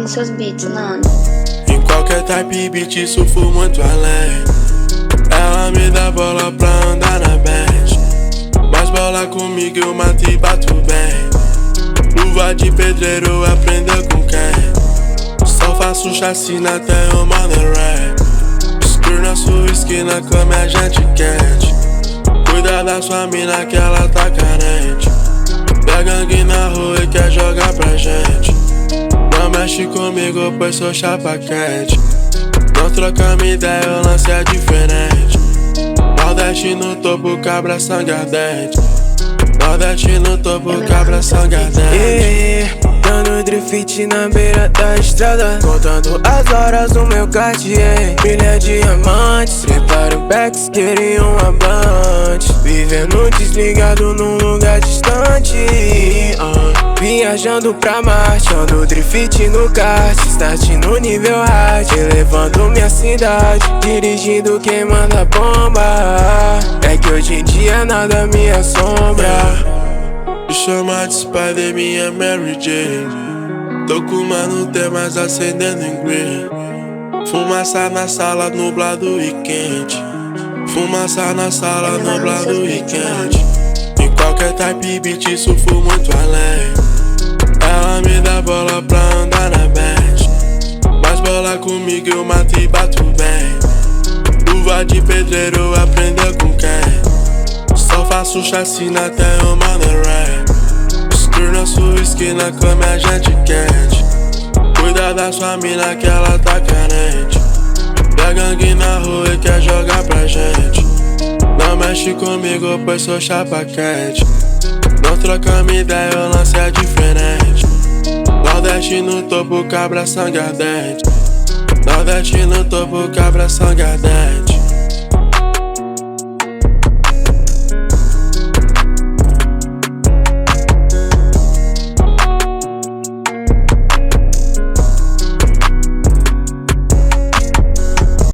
nos seus beats, Nando. Em qualquer type beat isso for muito além. Ela me dá bola pra andar na bench, mas bola comigo eu mato e bato bem. Luva de pedreiro aprendeu com quem? Só faço chacina até o money rap. Screw na sua esquina come a gente quente. Cuida da sua mina que ela tá carente. Da gangue na rua e quer jogar pra gente. Não mexe comigo pois sou chapa quente. Não trocamos ideia, o lance é diferente. Nordeste no topo, cabra sangue ardente. Nordeste no topo, cabra sangue ardente. Dando drift na beira da estrada, contando as horas do meu Cartier. Milha diamantes, preparo packs, queriam um avante. Vivendo desligado num lugar distante, viajando pra Marte, ando drift no kart, start no nível hard, elevando minha cidade, dirigindo queimando a bomba. É que hoje em dia nada me assombra. Me chama de Spider, minha Mary Jane. Tô com mano, tem mais acendendo em green. Fumaça na sala, nublado e quente. Fumaça na sala, nublado e quente. Em qualquer type beat isso for muito além. Ela me dá bola pra andar na bench, mas bola comigo eu mato e bato bem. Luva de pedreiro aprendeu com quem? Só faço chacina até o money rap. Screw na sua esquina come a gente quente. Cuida da sua mina que ela tá carente. Da gangue na rua e quer jogar pra gente. Não mexe comigo pois sou chapa quente. Não trocamos ideia, o lance é diferente. Nordeste no topo, cabra sangue ardente. Nordeste no topo, cabra sangue ardente.